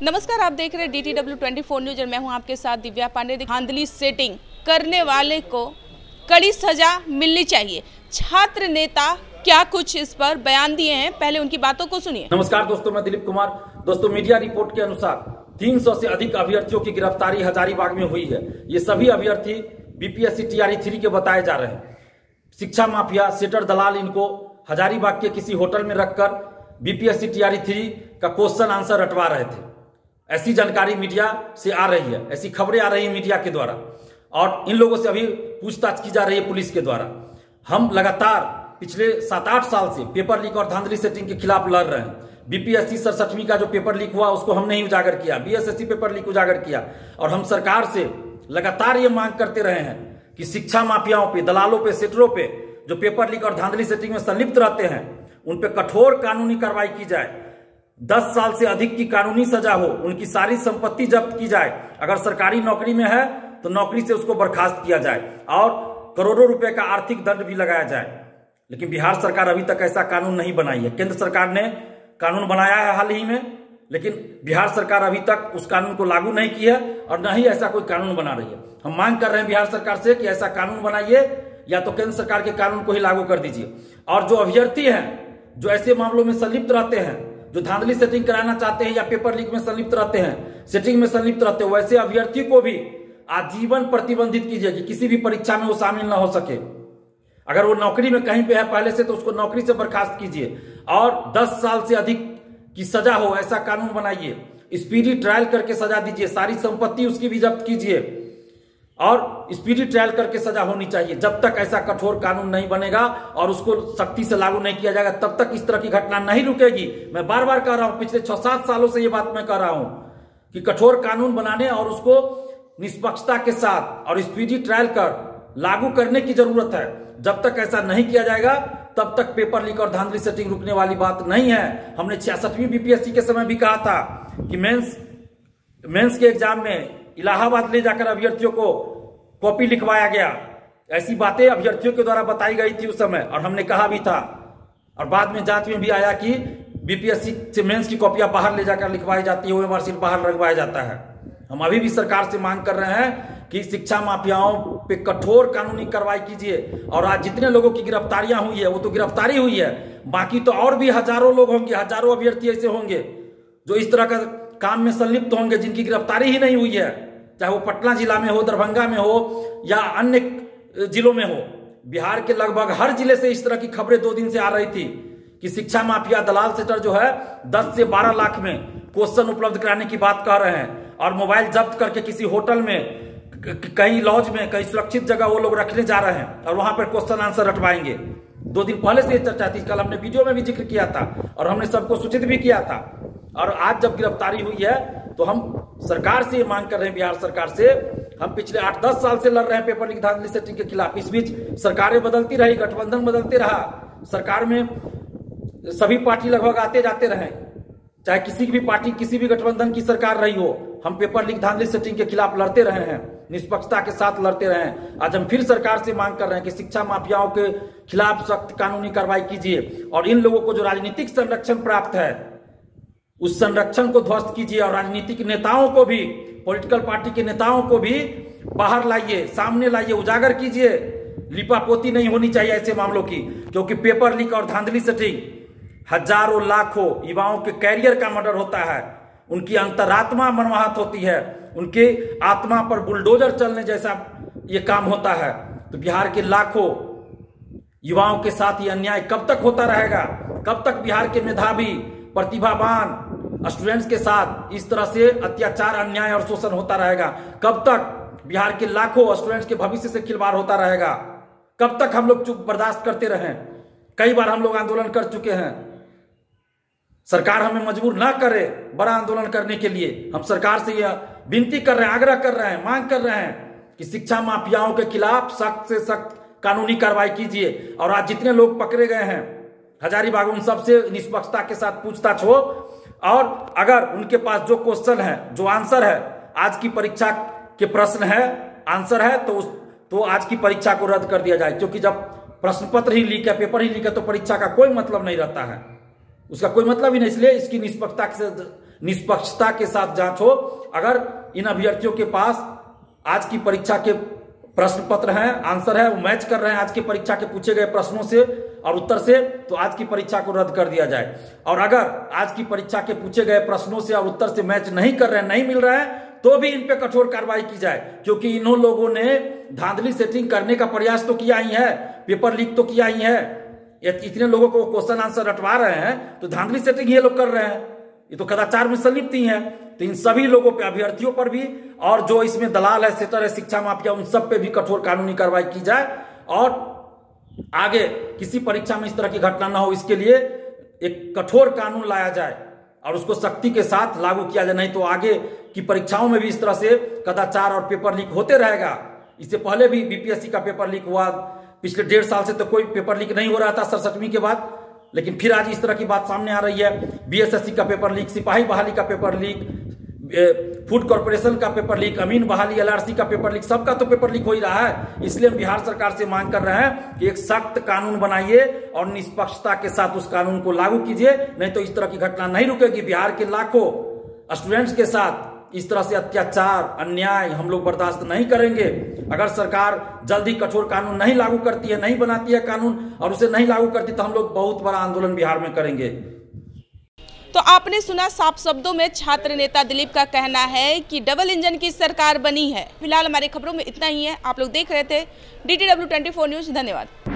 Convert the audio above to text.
नमस्कार, आप देख रहे हैं DTW 24 न्यूज और मैं हूं आपके साथ दिव्या पांडे। धांधली सेटिंग करने वाले को कड़ी सजा मिलनी चाहिए। छात्र नेता क्या कुछ इस पर बयान दिए हैं, पहले उनकी बातों को सुनिए। नमस्कार दोस्तों, मैं दिलीप कुमार। दोस्तों, मीडिया रिपोर्ट के अनुसार 300 से अधिक अभ्यर्थियों की गिरफ्तारी हजारीबाग में हुई है। ये सभी अभ्यर्थी BPSC TRE 3 के बताए जा रहे हैं। शिक्षा माफिया सेटर दलाल इनको हजारीबाग के किसी होटल में रखकर BPSC TRE 3 का क्वेश्चन आंसर रटवा रहे थे। ऐसी जानकारी मीडिया से आ रही है, ऐसी खबरें आ रही है मीडिया के द्वारा, और इन लोगों से अभी पूछताछ की जा रही है पुलिस के द्वारा। हम लगातार पिछले 7-8 साल से पेपर लीक और धांधली सेटिंग के खिलाफ लड़ रहे हैं। BPSC 67वीं का जो पेपर लीक हुआ उसको हमने ही उजागर किया, BSSC पेपर लीक उजागर किया, और हम सरकार से लगातार ये मांग करते रहे हैं कि शिक्षा माफियाओं पे, दलालों पे, सेटरों पे जो पेपर लीक और धांधली सेटिंग में संलिप्त रहते हैं उन पे कठोर कानूनी कार्रवाई की जाए। 10 साल से अधिक की कानूनी सजा हो, उनकी सारी संपत्ति जब्त की जाए। अगर सरकारी नौकरी में है तो नौकरी से उसको बर्खास्त किया जाए और करोड़ों रुपए का आर्थिक दंड भी लगाया जाए। लेकिन बिहार सरकार अभी तक ऐसा कानून नहीं बनाई है। केंद्र सरकार ने कानून बनाया है हाल ही में, लेकिन बिहार सरकार अभी तक उस कानून को लागू नहीं की है और न ही ऐसा कोई कानून बना रही है। हम मांग कर रहे हैं बिहार सरकार से कि ऐसा कानून बनाइए या तो केंद्र सरकार के कानून को ही लागू कर दीजिए। और जो अभ्यर्थी हैं जो ऐसे मामलों में संलिप्त रहते हैं, जो धांधली सेटिंग कराना चाहते हैं या पेपर लीक में संलिप्त रहते हैं, सेटिंग में संलिप्त रहते हैं, वैसे अभ्यर्थी को भी आजीवन प्रतिबंधित कीजिए कि किसी भी परीक्षा में वो शामिल ना हो सके। अगर वो नौकरी में कहीं पे है पहले से तो उसको नौकरी से बर्खास्त कीजिए और 10 साल से अधिक की सजा हो ऐसा कानून बनाइए। स्पीडी ट्रायल करके सजा दीजिए, सारी संपत्ति उसकी भी जब्त कीजिए और स्पीडी ट्रायल करके सजा होनी चाहिए। जब तक ऐसा कठोर कानून नहीं बनेगा और उसको सख्ती से लागू नहीं किया जाएगा तब तक इस तरह की घटना नहीं रुकेगी। मैं बार बार कह रहा हूं, पिछले 6-7 सालों से ये बात मैं कह रहा हूं कि कठोर कानून बनाने और उसको निष्पक्षता के साथ और स्पीडी ट्रायल कर लागू करने की जरूरत है। जब तक ऐसा नहीं किया जाएगा तब तक पेपर लीक और धांधली सेटिंग रुकने वाली बात नहीं है। हमने 66वीं BPSC के समय भी कहा था कि मेंस के एग्जाम में इलाहाबाद ले जाकर अभ्यर्थियों को कॉपी लिखवाया गया। ऐसी बातें अभ्यर्थियों के द्वारा बताई गई थी उस समय और हमने कहा भी था, और बाद में जांच में भी आया कि BPSC से मेंस की कॉपियां बाहर ले जाकर लिखवाई जाती है, OMR शीट बाहर लगवाया जाता है। हम अभी भी सरकार से मांग कर रहे हैं कि शिक्षा माफियाओं पे कठोर कानूनी कार्रवाई कीजिए। और आज जितने लोगों की गिरफ्तारियां हुई है वो तो गिरफ्तारी हुई है, बाकी तो और भी हजारों लोग होंगे, हजारों अभ्यर्थी ऐसे होंगे जो इस तरह का काम में संलिप्त होंगे जिनकी गिरफ्तारी ही नहीं हुई है, चाहे वो पटना जिला में हो, दरभंगा में हो या अन्य जिलों में हो। बिहार के लगभग हर जिले से इस तरह की खबरें 2 दिन से आ रही थी कि शिक्षा माफिया दलाल सेटर जो है 10 से 12 लाख में क्वेश्चन उपलब्ध कराने की बात कह रहे हैं और मोबाइल जब्त करके किसी होटल में, कहीं लॉज में, कहीं सुरक्षित जगह वो लोग रखने जा रहे हैं और वहां पर क्वेश्चन आंसर रटवाएंगे। 2 दिन पहले से चर्चा थी, कल हमने वीडियो में भी जिक्र किया था और हमने सबको सूचित भी किया था। और आज जब गिरफ्तारी हुई है तो हम सरकार से मांग कर रहे हैं, बिहार सरकार से, हम पिछले 8-10 साल से लड़ रहे हैं पेपर लीक धांधली सेटिंग के खिलाफ। इस बीच सरकारें बदलती रही, गठबंधन बदलते रहा, सरकार में सभी पार्टी लगभग आते जाते रहे, चाहे किसी भी पार्टी, किसी भी गठबंधन की सरकार रही हो, हम पेपर लीक धांधली सेटिंग के खिलाफ लड़ते रहे हैं, निष्पक्षता के साथ लड़ते रहे हैं। आज हम फिर सरकार से मांग कर रहे हैं कि शिक्षा माफियाओं के खिलाफ सख्त कानूनी कार्रवाई कीजिए और इन लोगों को जो राजनीतिक संरक्षण प्राप्त है उस संरक्षण को ध्वस्त कीजिए और राजनीतिक नेताओं को भी, पॉलिटिकल पार्टी के नेताओं को भी बाहर लाइए, सामने लाइए, उजागर कीजिए। लिपापोती नहीं होनी चाहिए ऐसे मामलों की, क्योंकि पेपर लीक और धांधली सेटिंग हजारों लाखों युवाओं के कैरियर का मर्डर होता है, उनकी अंतरात्मा मनवाहत होती है, उनके आत्मा पर बुलडोजर चलने जैसा ये काम होता है। तो बिहार के लाखों युवाओं के साथ ये अन्याय कब तक होता रहेगा? कब तक बिहार के मेधावी, प्रतिभावान स्टूडेंट्स के साथ इस तरह से अत्याचार, अन्याय और शोषण होता रहेगा? कब तक बिहार के लाखों स्टूडेंट्स के भविष्य से खिलवाड़ होता रहेगा? कब तक हम लोग चुप बर्दाश्त करते रहें? कई बार हम लोग आंदोलन कर चुके हैं, सरकार हमें मजबूर ना करे बड़ा आंदोलन करने के लिए। हम सरकार से यह विनती कर रहे हैं, आग्रह कर रहे हैं, मांग कर रहे हैं कि शिक्षा माफियाओं के खिलाफ सख्त से सख्त कानूनी कार्रवाई कीजिए। और आज जितने लोग पकड़े गए हैं हजारीबाग, उन सबसे निष्पक्षता के साथ पूछताछ हो और अगर उनके पास जो क्वेश्चन है, जो आंसर है, आज की परीक्षा के प्रश्न है, आंसर है, तो आज की परीक्षा को रद्द कर दिया जाए। क्योंकि जब प्रश्न पत्र ही लीक है, पेपर ही लीक है, तो परीक्षा का कोई मतलब नहीं रहता है, उसका कोई मतलब ही नहीं। इसलिए इसकी निष्पक्षता के साथ जांच हो। अगर इन अभ्यर्थियों के पास आज की परीक्षा के प्रश्न पत्र हैं, आंसर है, वो मैच कर रहे हैं आज की परीक्षा के पूछे गए प्रश्नों से और उत्तर से, तो आज की परीक्षा को रद्द कर दिया जाए। और अगर आज की परीक्षा के पूछे गए प्रश्नों से और उत्तर से मैच नहीं कर रहे हैं, नहीं मिल रहा है, तो भी इन पे कठोर कार्रवाई की जाए, क्योंकि इन्हों लोगों ने धांधली सेटिंग करने का प्रयास तो किया ही है, पेपर लीक तो किया ही है। इतने लोगों को क्वेश्चन आंसर रटवा रहे हैं, तो धांधली सेटिंग ये लोग कर रहे हैं, ये तो कदाचार में संलिप्त ही है। तो इन सभी लोगों पे, अभ्यर्थियों पर भी और जो इसमें दलाल है, सेटर है, शिक्षा माफिया, उन सब पे भी कठोर कानूनी कार्रवाई की जाए और आगे किसी परीक्षा में इस तरह की घटना ना हो, इसके लिए एक कठोर कानून लाया जाए और उसको सख्ती के साथ लागू किया जाए। नहीं तो आगे की परीक्षाओं में भी इस तरह से कदाचार और पेपर लीक होते रहेगा। इससे पहले भी बीपीएससी का पेपर लीक हुआ, पिछले 1.5 साल से तो कोई पेपर लीक नहीं हो रहा था 67वीं के बाद, लेकिन फिर आज इस तरह की बात सामने आ रही है। बीएसएससी का पेपर लीक, सिपाही बहाली का पेपर लीक, फूड कॉर्पोरेशन का पेपर लीक, अमीन बहाली, एलआरसी का पेपर लीक, सबका तो पेपर लीक हो ही रहा है। इसलिए हम बिहार सरकार से मांग कर रहे हैं कि एक सख्त कानून बनाइए और निष्पक्षता के साथ उस कानून को लागू कीजिए, नहीं तो इस तरह की घटना नहीं रुकेगी। बिहार के लाखों स्टूडेंट्स के साथ इस तरह से अत्याचार, अन्याय हम लोग बर्दाश्त नहीं करेंगे। अगर सरकार जल्दी कठोर कानून नहीं लागू करती है, नहीं बनाती है कानून और उसे नहीं लागू करती, तो हम लोग बहुत बड़ा आंदोलन बिहार में करेंगे। तो आपने सुना साफ शब्दों में छात्र नेता दिलीप का कहना है कि डबल इंजन की सरकार बनी है। फिलहाल हमारी खबरों में इतना ही है। आप लोग देख रहे थे DTW 24 न्यूज। धन्यवाद।